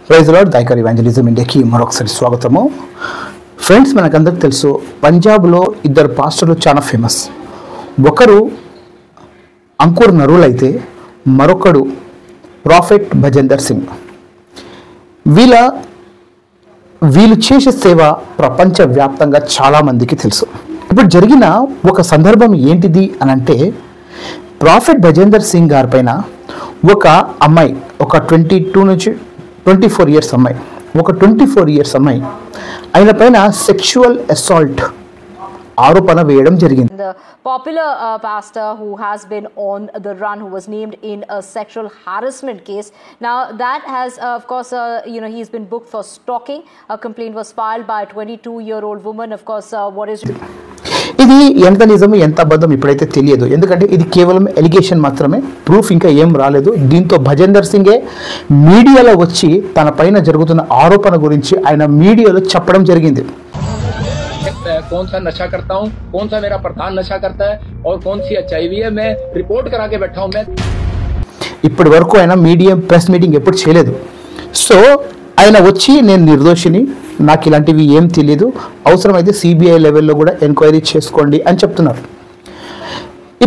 Praise the Lord. దైకర్ evangelism ఇండియాకి మరొకసారి స్వాగతము. ఫ్రెండ్స్, మనకందరికి తెలుసు, పంజాబ్లో ఇద్దరు పాస్టర్లు చాలా ఫేమస్. ఒకరు అంకుర్ నరూల్ అయితే మరొకడు ప్రాఫెట్ భజేందర్ సింగ్. వీళ్ళు చేసే సేవ ప్రపంచవ్యాప్తంగా చాలామందికి తెలుసు. ఇప్పుడు జరిగిన ఒక సందర్భం ఏంటిది అని అంటే, ప్రాఫెట్ భజేందర్ సింగ్ గారి పైన ఒక అమ్మాయి, ఒక 22 నుంచి 24 ఇయర్స్ అమ్మాయి, ఆయన పైన సెక్షువల్ అసాల్ట్ ఆరోపణ వేయడం జరిగింది. The popular pastor who has been on the run, who was named in a sexual harassment case. Now that has of course he's been booked for stalking. A complaint was filed by a 22-year-old woman. Of course ఇది ఎంత నిజము ఎంత అబద్ధం ఇప్పుడైతే తెలియదు, ఎందుకంటే ఇది కేవలం ఎలిగేషన్ మాత్రమే, ప్రూఫ్ ఇంకా ఏం రాలేదు. దీంతో భజేందర్ సింగే మీడియాలో వచ్చి తన పైన జరుగుతున్న ఆరోపణ గురించి ఆయన మీడియాలో చెప్పడం జరిగింది. कौन सा नशा करता हूँ, कौन सा मेरा प्रधान नशा करता है और कौन सी HIV है, मैं रिपोर्ट करा के बैठा हूँ. मैं ఇప్పటి వరకు ఆయన ప్రెస్ మీటింగ్ ఎప్పుడు చేయలేదు. సో ఆయన వచ్చి నేను నిర్దోషిని, నాకు ఇలాంటివి ఏం తెలియదు, అవసరమైతే CBI లెవెల్లో కూడా ఎంక్వైరీ చేసుకోండి అని చెప్తున్నారు.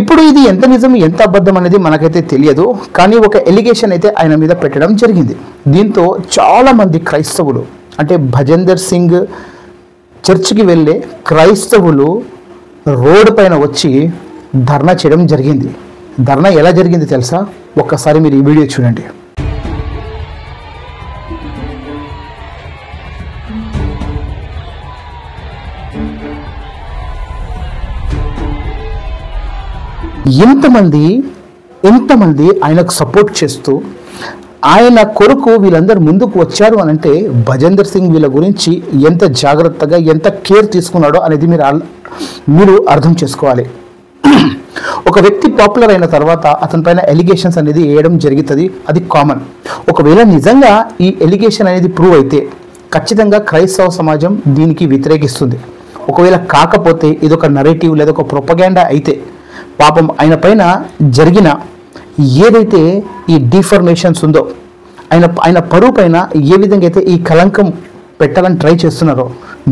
ఇప్పుడు ఇది ఎంత నిజం ఎంత అబద్ధం అనేది మనకైతే తెలియదు, కానీ ఒక ఎలిగేషన్ అయితే ఆయన మీద పెట్టడం జరిగింది. దీంతో చాలామంది క్రైస్తవులు, అంటే భజేందర్ సింగ్ చర్చికి వెళ్ళే క్రైస్తవులు రోడ్డు పైన వచ్చి ధర్నా చేయడం జరిగింది. ధర్నా ఎలా జరిగింది తెలుసా? ఒక్కసారి మీరు ఈ వీడియో చూడండి. ఎంతమంది ఆయనకు సపోర్ట్ చేస్తూ ఆయన కొరకు వీళ్ళందరూ ముందుకు వచ్చారు అని అంటే, భజేందర్ సింగ్ వీళ్ళ గురించి ఎంత జాగ్రత్తగా ఎంత కేర్ తీసుకున్నాడో అనేది మీరు అర్థం చేసుకోవాలి. ఒక వ్యక్తి పాపులర్ అయిన తర్వాత అతని పైన ఎలిగేషన్స్ అనేది వేయడం జరుగుతుంది, అది కామన్. ఒకవేళ నిజంగా ఈ ఎలిగేషన్ అనేది ప్రూవ్ అయితే ఖచ్చితంగా క్రైస్తవ సమాజం దీనికి వ్యతిరేకిస్తుంది. ఒకవేళ కాకపోతే ఇదొక నరేటివ్ లేదా ఒక ప్రొపగాండా అయితే, పాపం ఆయన పైన జరిగిన ఏదైతే ఈ డిఫర్మేషన్స్ ఉందో, ఆయన పరువు పైన ఏ విధంగా అయితే ఈ కలంకం పెట్టాలని ట్రై చేస్తున్నారో,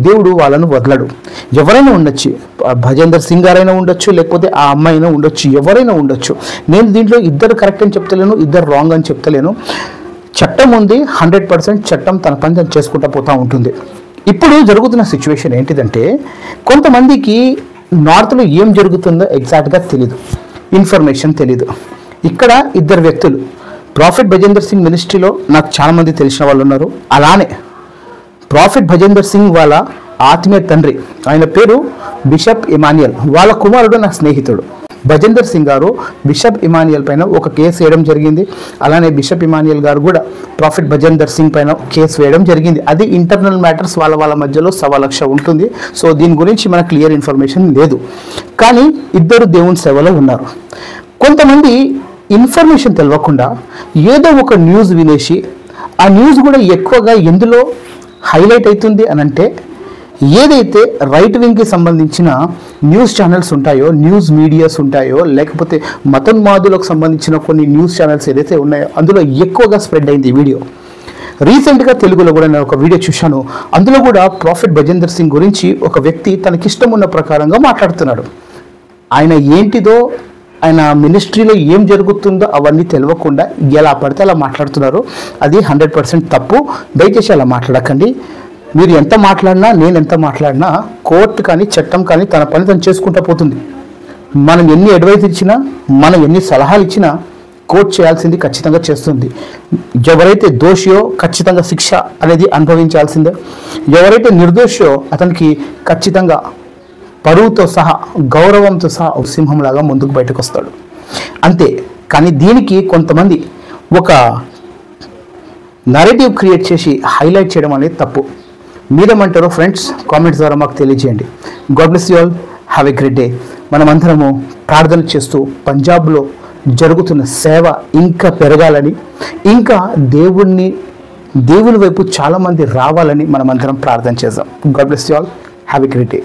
దేవుడు వాళ్ళను వదలడు. ఎవరైనా ఉండొచ్చు, భజేందర్ సింగ్ గారైనా ఉండొచ్చు, లేకపోతే ఆ అమ్మాయినా ఉండొచ్చు, ఎవరైనా ఉండొచ్చు. నేను దీంట్లో ఇద్దరు కరెక్ట్ అని చెప్తలేను, ఇద్దరు రాంగ్ అని చెప్తలేను. చట్టం ఉంది, 100% చట్టం తన పని తను చేసుకుంటూ పోతూ ఉంటుంది. ఇప్పుడు జరుగుతున్న సిచ్యువేషన్ ఏంటిదంటే, కొంతమందికి నార్త్లో ఏం జరుగుతుందో ఎగ్జాక్ట్గా తెలీదు, ఇన్ఫర్మేషన్ తెలీదు. ఇక్కడ ఇద్దరు వ్యక్తులు, ప్రాఫెట్ భజేందర్ సింగ్ మినిస్ట్రీలో నాకు చాలామంది తెలిసిన వాళ్ళు ఉన్నారు. అలానే ప్రాఫెట్ భజేందర్ సింగ్ వాళ్ళ ఆత్మీయ తండ్రి, ఆయన పేరు బిషప్ ఇమాన్యుయల్, వాళ్ళ కుమారుడు నా స్నేహితుడు. భజేందర్ సింగ్ గారు బిషప్ ఇమాన్యుయల్ పైన ఒక కేసు వేయడం జరిగింది. అలానే బిషప్ ఇమాన్యుయల్ గారు కూడా ప్రాఫెట్ భజేందర్ సింగ్ పైన కేసు వేయడం జరిగింది. అది ఇంటర్నల్ మ్యాటర్స్, వాళ్ళ మధ్యలో 1,00,000 ఉంటుంది. సో దీని గురించి మనకు క్లియర్ ఇన్ఫర్మేషన్ లేదు, కానీ ఇద్దరు దేవుని సేవలో ఉన్నారు. కొంతమంది ఇన్ఫర్మేషన్ తెలియకుండా ఏదో ఒక న్యూస్ వినేసి, ఆ న్యూస్ కూడా ఎక్కువగా ఎందులో హైలైట్ అవుతుంది అని అంటే, ఏదైతే రైట్ వింగ్కి సంబంధించిన న్యూస్ ఛానల్స్ ఉంటాయో, న్యూస్ మీడియాస్ ఉంటాయో, లేకపోతే మతోన్మాదులకు సంబంధించిన కొన్ని న్యూస్ ఛానల్స్ ఏదైతే ఉన్నాయో, అందులో ఎక్కువగా స్ప్రెడ్ అయింది ఈ వీడియో. రీసెంట్గా తెలుగులో కూడా నేను ఒక వీడియో చూశాను. అందులో కూడా ప్రాఫెట్ భజేందర్ సింగ్ గురించి ఒక వ్యక్తి తనకిష్టం ఉన్న ప్రకారంగా మాట్లాడుతున్నాడు. ఆయన ఏంటిదో, ఆయన మినిస్ట్రీలో ఏం జరుగుతుందో అవన్నీ తెలియకుండా ఎలా పడితే అలా మాట్లాడుతున్నారు. అది 100% తప్పు. దయచేసి అలా మాట్లాడకండి. మీరు ఎంత మాట్లాడినా, నేను ఎంత మాట్లాడినా, కోర్టు కానీ చట్టం కానీ తన పని తను చేసుకుంటూ పోతుంది. మనం ఎన్ని అడ్వైస్ ఇచ్చినా, మనం ఎన్ని సలహాలు ఇచ్చినా కోర్టు చేయాల్సింది ఖచ్చితంగా చేస్తుంది. ఎవరైతే దోషియో ఖచ్చితంగా శిక్ష అనేది అనుభవించాల్సిందే. ఎవరైతే నిర్దోషియో అతనికి ఖచ్చితంగా పరువుతో సహా, గౌరవంతో సహా సింహంలాగా ముందుకు బయటకు వస్తాడు, అంతే. కానీ దీనికి కొంతమంది ఒక నరేటివ్ క్రియేట్ చేసి హైలైట్ చేయడం అనేది తప్పు. మీరేమంటారో ఫ్రెండ్స్, కామెంట్స్ ద్వారా మాకు తెలియజేయండి. God bless you all, have a great day. మనమందరము ప్రార్థన చేస్తూ పంజాబ్లో జరుగుతున్న సేవ ఇంకా పెరగాలని, ఇంకా దేవుని వైపు చాలామంది రావాలని మనమందరం ప్రార్థన చేద్దాం. God bless you all, have a great day.